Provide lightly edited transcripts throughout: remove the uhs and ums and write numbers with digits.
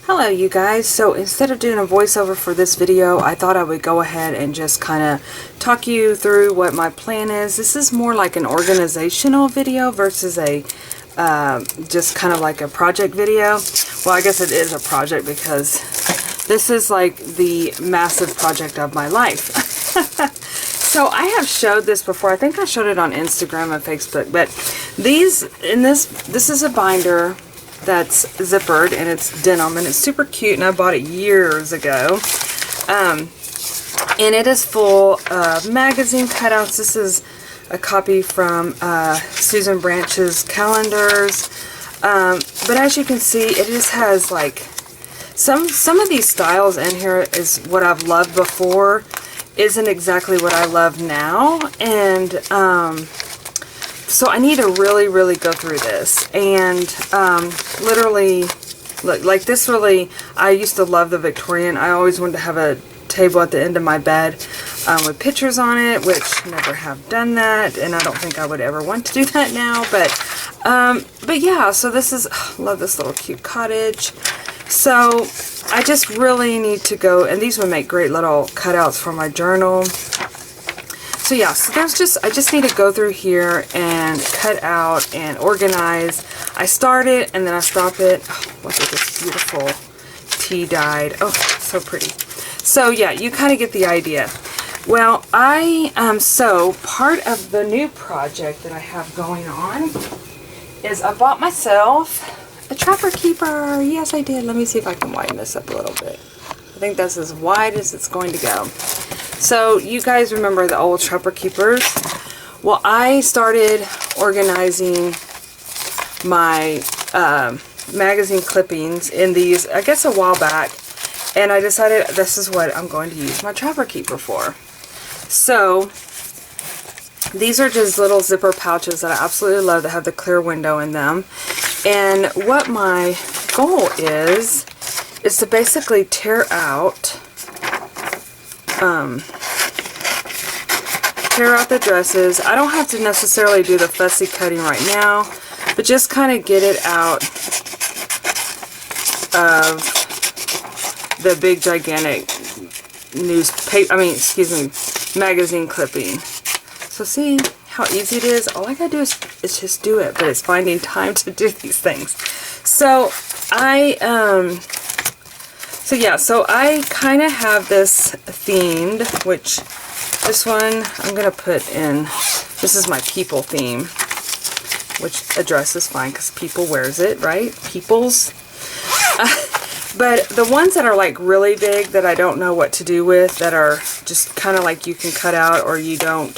Hello you guys. So instead of doing a voiceover for this video, I thought I would go ahead and just kind of talk you through what my plan is. This is more like an organizational video versus a just kind of like a project video. Well, I guess it is a project because this is like the massive project of my life. So I have showed this before. I think I showed it on Instagram and Facebook, but this is a binder that's zippered and it's denim and it's super cute, and I bought it years ago. And it is full of magazine cutouts. This is a copy from Susan Branch's calendars. But as you can see, it just has like some of these styles in here is what I've loved before, isn't exactly what I love now, and so I need to really go through this. And literally, look, like this really, I used to love the Victorian. I always wanted to have a table at the end of my bed with pictures on it, which never have done that, and I don't think I would ever want to do that now. But yeah, so this is, love this little cute cottage. So I just really need to go, and these would make great little cutouts for my journal. So yeah, so I just need to go through here and cut out and organize. I start it and then I stop it. Oh, look at this beautiful tea dyed. Oh, so pretty. So yeah, you kind of get the idea. Well, so part of the new project that I have going on is I bought myself a trapper keeper. Yes, I did. Let me see if I can widen this up a little bit. I think that's as wide as it's going to go. So you guys remember the old trapper keepers? Well, I started organizing my magazine clippings in these, I guess, a while back, and I decided this is what I'm going to use my trapper keeper for. So these are just little zipper pouches that I absolutely love that have the clear window in them. And what my goal is to basically tear out the dresses. I don't have to necessarily do the fussy cutting right now, but just kind of get it out of the big gigantic magazine clipping. So see how easy it is? All I gotta do is just do it, but it's finding time to do these things. So so I kind of have this themed, which this one I'm going to put in, this is my people theme, which a dress is fine because people wears it, right? Peoples. But the ones that are like really big that I don't know what to do with, that are just kind of like you can cut out, or you don't,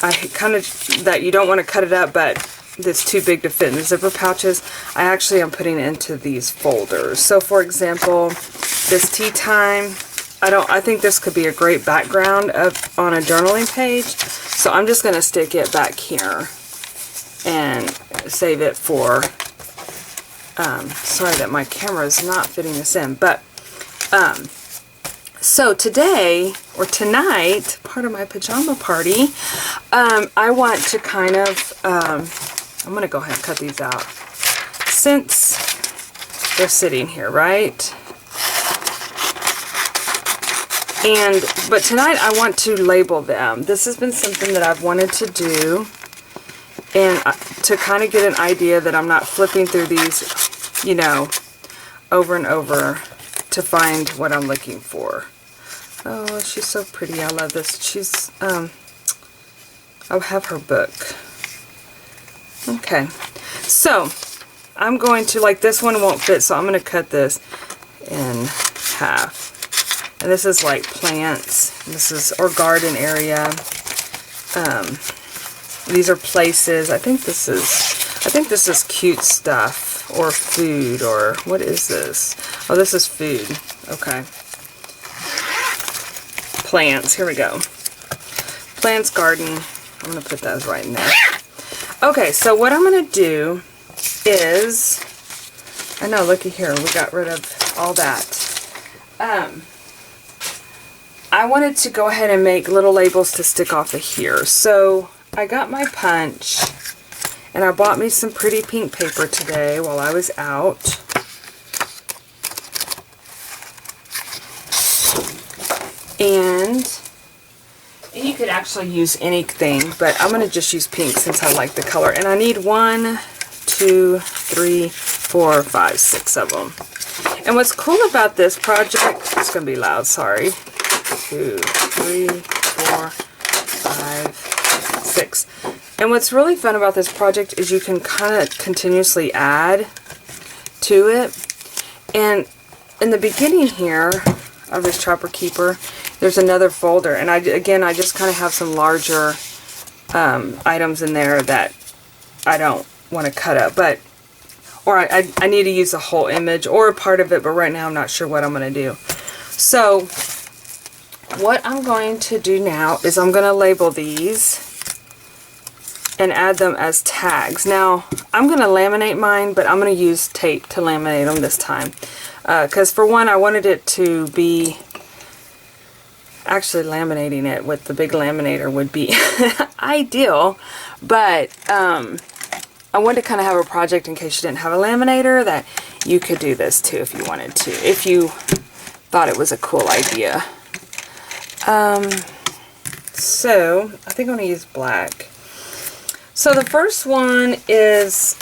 that you don't want to cut it up, but it's too big to fit in the zipper pouches, I actually am putting it into these folders. So for example, this tea time, I think this could be a great background on a journaling page. So I'm just going to stick it back here and save it for, sorry that my camera is not fitting this in, but so today, or tonight, part of my pajama party, I want to kind of, I'm going to go ahead and cut these out, since they're sitting here, right? But tonight I want to label them. This has been something that I've wanted to do, and to kind of get an idea that I'm not flipping through these, you know, over and over to find what I'm looking for. Oh, she's so pretty. I love this. She's, I'll have her book. Okay, so I'm going to, like, this one won't fit, so I'm going to cut this in half. And this is like plants. This is, or garden area. These are places. I think this is cute stuff, or food, or what is this? Oh, this is food. Okay. Plants. Here we go. Plants, garden. I'm going to put those right in there. Okay, so what I'm going to do is, I know, looky here, we got rid of all that. I wanted to go ahead and make little labels to stick off of here. So I got my punch, and I bought me some pretty pink paper today while I was out. And you could actually use anything, but I'm going to just use pink since I like the color. And I need 1, 2, 3, 4, 5, 6 of them. And what's cool about this project, it's going to be loud, sorry. 2, 3, 4, 5, 6. And what's really fun about this project is you can kind of continuously add to it. And in the beginning here of this Trapper Keeper, there's another folder, and I just kind of have some larger items in there that I don't want to cut up, or I need to use the whole image or a part of it, but right now I'm not sure what I'm going to do. So what I'm going to do now is I'm going to label these and add them as tags. Now I'm going to laminate mine, but I'm going to use tape to laminate them this time, because for one, I wanted it to be, actually laminating it with the big laminator would be ideal, but I wanted to kind of have a project in case you didn't have a laminator that you could do this too if you wanted to, if you thought it was a cool idea. So I think I'm going to use black. So the first one is,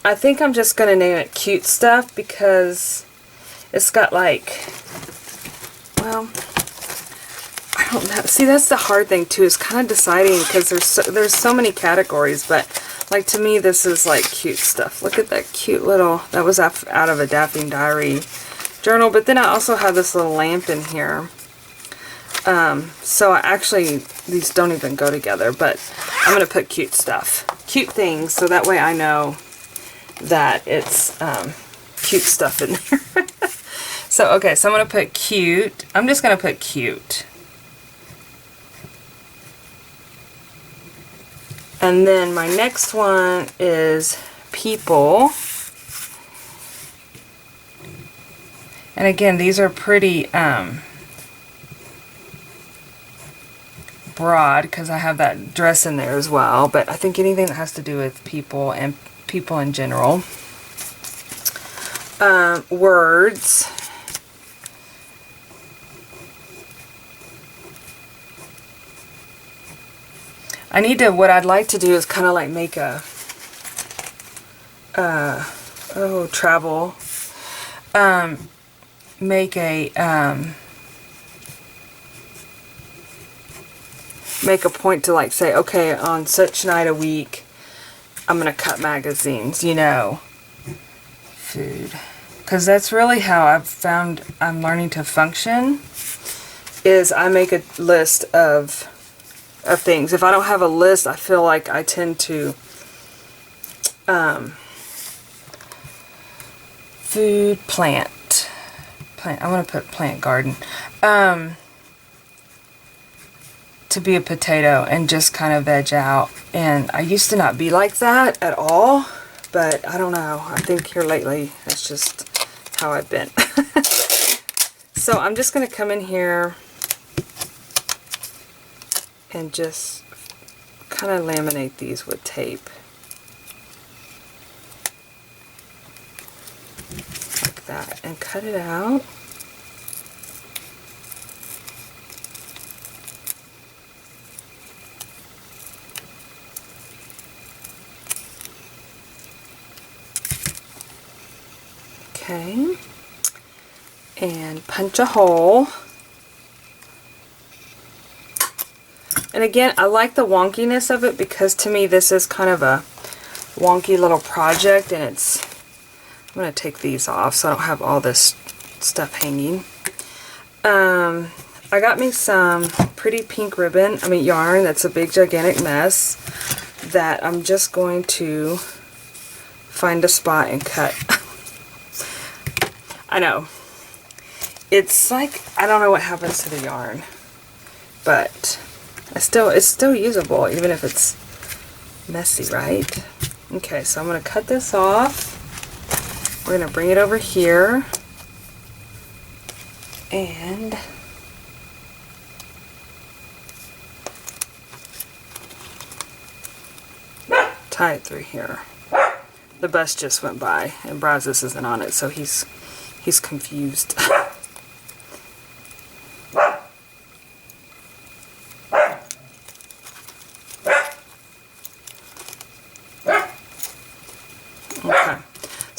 I think I'm just going to name it Cute Stuff, because it's got like, well, I don't know. See, that's the hard thing too, is kind of deciding, because there's so many categories, but like to me this is like cute stuff. Look at that cute little, that was out of a Daphne Diary journal, but then I also have this little lamp in here. So these don't even go together, but I'm going to put cute stuff, cute things, so that way I know that it's cute stuff in there. So, okay, so I'm going to put cute. I'm just going to put cute. And then my next one is people. And again, these are pretty broad because I have that dress in there as well, but I think anything that has to do with people and people in general. Words. I need to, what I'd like to do is kind of like make a travel, make a point to like say, okay, on such night a week I'm gonna cut magazines, you know, food, because that's really how I've found I'm learning to function, is I make a list of things. If I don't have a list, I feel like I tend to food, plant, I want to put plant garden, to be a potato and just kind of veg out. And I used to not be like that at all, but I don't know, I think here lately that's just how I've been. So I'm just going to come in here and just kind of laminate these with tape. Like that. And cut it out. Okay. And punch a hole. And again, I like the wonkiness of it because to me this is kind of a wonky little project, and it's, I'm going to take these off so I don't have all this stuff hanging. I got me some pretty pink ribbon, yarn that's a big gigantic mess that I'm just going to find a spot and cut. I know. It's like, I don't know what happens to the yarn, but it's still usable even if it's messy, right? Okay, so I'm going to cut this off. We're going to bring it over here and tie it through here. The bus just went by and Brazos isn't on it, so he's confused.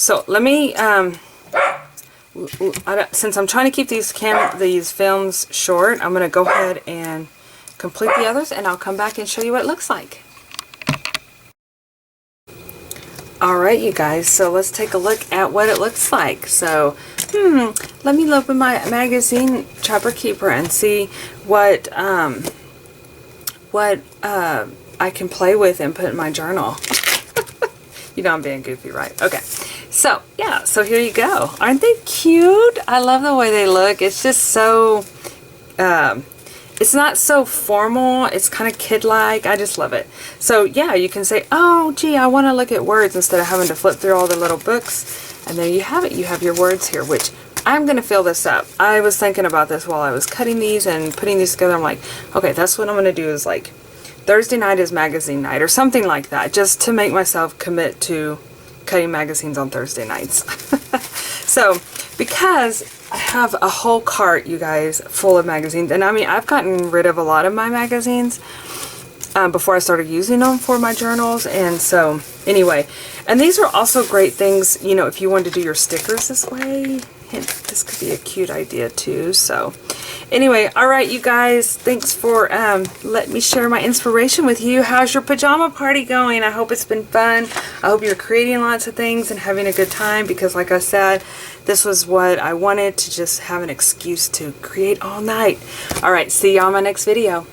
So let me, since I'm trying to keep these films short, I'm going to go ahead and complete the others, and I'll come back and show you what it looks like. Alright, you guys, so let's take a look at what it looks like. So, let me open my magazine Trapper Keeper and see what I can play with and put in my journal. You know I'm being goofy, right? Okay. So, yeah, so here you go. Aren't they cute? I love the way they look. It's just so, it's not so formal. It's kind of kid-like. I just love it. So, yeah, you can say, oh, gee, I want to look at words instead of having to flip through all the little books. And there you have it. You have your words here, which I'm going to fill this up. I was thinking about this while I was cutting these and putting these together. I'm like, okay, that's what I'm going to do is like, Thursday night is magazine night or something like that, just to make myself commit to cutting magazines on Thursday nights. So, because I have a whole cart, you guys, full of magazines, and I mean, I've gotten rid of a lot of my magazines before I started using them for my journals, and so, anyway, and these are also great things, you know, if you want to do your stickers this way. This could be a cute idea too. So anyway, alright you guys, thanks for letting me share my inspiration with you. How's your pajama party going? I hope it's been fun. I hope you're creating lots of things and having a good time, because like I said, this was what I wanted, to just have an excuse to create all night. Alright, see you on my next video.